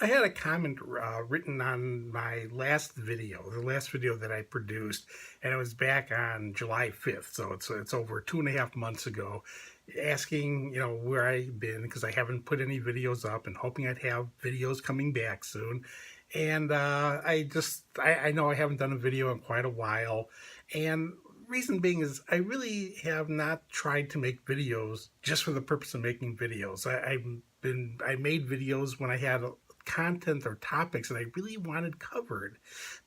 I had a comment written on my last video, the last video that I produced, and it was back on July 5th, so it's over 2.5 months ago, asking, where I've been, because I haven't put any videos up and hoping I'd have videos coming back soon. And I know I haven't done a video in quite a while, and reason being is I really have not tried to make videos just for the purpose of making videos. I made videos when I had content or topics that I really wanted covered.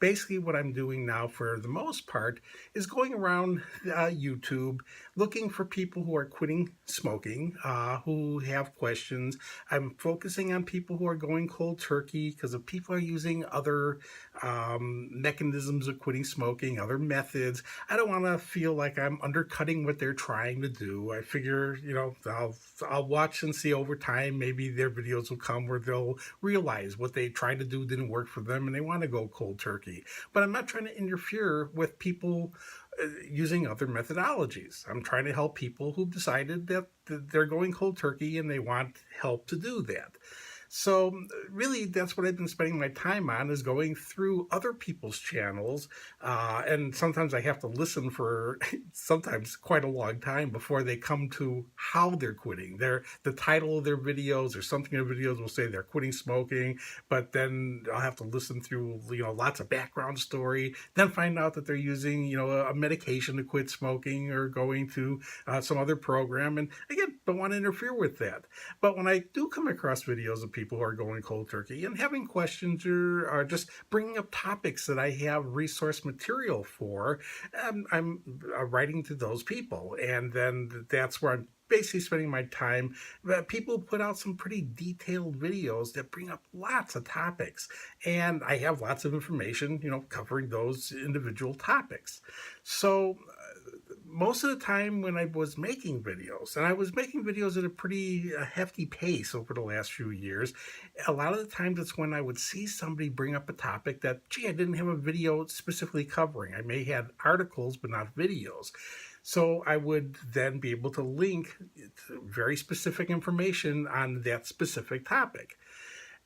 Basically, what I'm doing now for the most part is going around YouTube looking for people who are quitting smoking, who have questions. I'm focusing on people who are going cold turkey because if people are using other mechanisms of quitting smoking, other methods, I don't want to feel like I'm undercutting what they're trying to do. I figure, I'll watch and see over time. Maybe their videos will come where they'll realize what they tried to do didn't work for them and they want to go cold turkey. But I'm not trying to interfere with people using other methodologies. I'm trying to help people who've decided that they're going cold turkey and they want help to do that. So really, that's what I've been spending my time on, is going through other people's channels. And sometimes I have to listen for sometimes quite a long time before they come to how they're quitting. The title of their videos or something in their videos will say they're quitting smoking, but then I'll have to listen through, lots of background story, then find out that they're using, a medication to quit smoking or going to some other program. And again, don't want to interfere with that. But when I do come across videos of people who are going cold turkey and having questions or just bringing up topics that I have resource material for, I'm writing to those people. And then that's where I'm basically spending my time. People put out some pretty detailed videos that bring up lots of topics, and I have lots of information, covering those individual topics. So most of the time when I was making videos, and I was making videos at a pretty hefty pace over the last few years, a lot of the times it's when I would see somebody bring up a topic that, gee, I didn't have a video specifically covering. I may have articles, but not videos. So I would then be able to link to very specific information on that specific topic.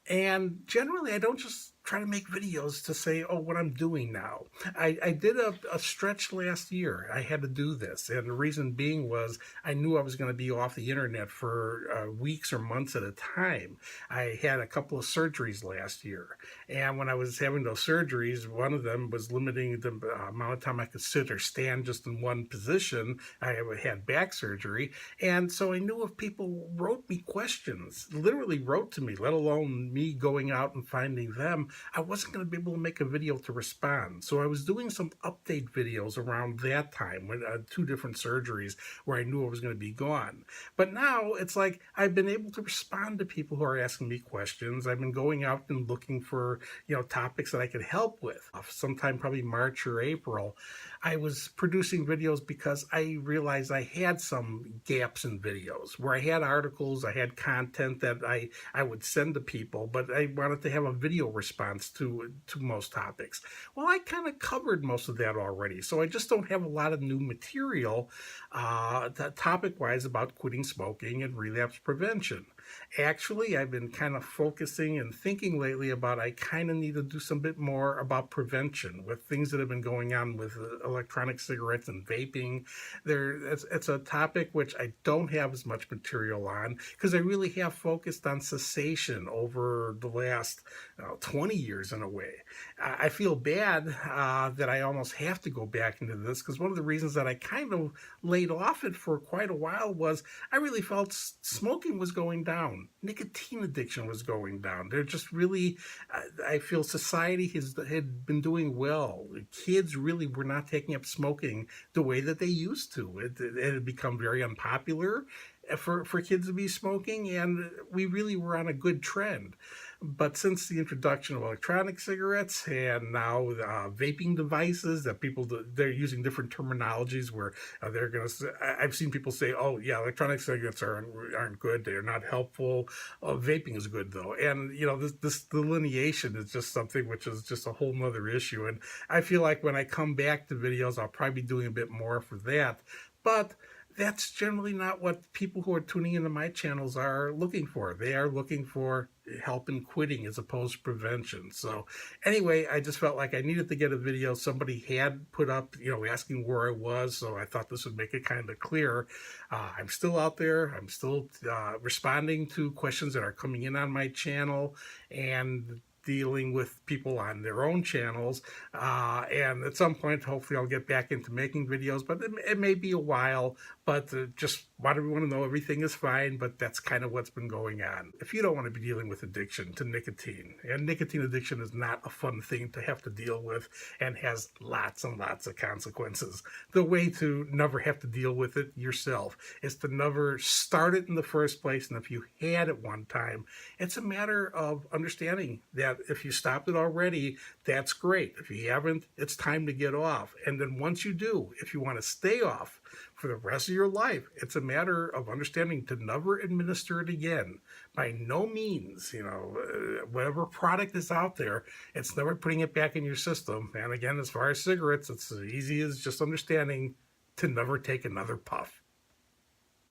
And generally, I don't just try to make videos to say, oh, what I'm doing now. I did a stretch last year. I had to do this. And the reason being was I knew I was going to be off the internet for weeks or months at a time. I had a couple of surgeries last year. And when I was having those surgeries, one of them was limiting the amount of time I could sit or stand just in one position. I had back surgery. And so I knew if people wrote me questions, literally wrote to me, let alone me going out and finding them, I wasn't going to be able to make a video to respond. So I was doing some update videos around that time when 2 different surgeries where I knew I was going to be gone. But now it's like I've been able to respond to people who are asking me questions. I've been going out and looking for, topics that I could help with. Sometime probably March or April, I was producing videos because I realized I had some gaps in videos where I had articles, I had content that I would send to people, but I wanted to have a video response to most topics. Well, I kind of covered most of that already, so I just don't have a lot of new material topic-wise about quitting smoking and relapse prevention. Actually, I've been kind of focusing and thinking lately about I kind of need to do some bit more about prevention with things that have been going on with electronic cigarettes and vaping. It's a topic which I don't have as much material on because I really have focused on cessation over the last 20 years in a way. I feel bad that I almost have to go back into this because one of the reasons that I kind of laid off it for quite a while was I really felt smoking was going down. Nicotine addiction was going down. They're just really, I feel society had been doing well. Kids really were not taking up smoking the way that they used to. It had become very unpopular for kids to be smoking, and we really were on a good trend. But since the introduction of electronic cigarettes and now vaping devices that they're using different terminologies where they're going to, I've seen people say, oh yeah, electronic cigarettes aren't good, they're not helpful, vaping is good though. And this delineation is just something which is just a whole nother issue. And I feel like when I come back to videos, I'll probably be doing a bit more for that. But that's generally not what people who are tuning into my channels are looking for. They are looking for help in quitting as opposed to prevention. So anyway, I just felt like I needed to get a video somebody had put up, asking where I was. So I thought this would make it kind of clear. I'm still out there. I'm still responding to questions that are coming in on my channel and dealing with people on their own channels. And at some point, hopefully I'll get back into making videos, but it may be a while, but just want everyone to know everything is fine, but that's kind of what's been going on. If you don't want to be dealing with addiction to nicotine, and nicotine addiction is not a fun thing to have to deal with and has lots and lots of consequences. The way to never have to deal with it yourself is to never start it in the first place. And if you had it one time, it's a matter of understanding that if you stopped it already, that's great. If you haven't, it's time to get off. And then once you do, if you want to stay off for the rest of your life, it's a matter of understanding to never administer it again. By no means, whatever product is out there, it's never putting it back in your system. And again, as far as cigarettes, it's as easy as just understanding to never take another puff.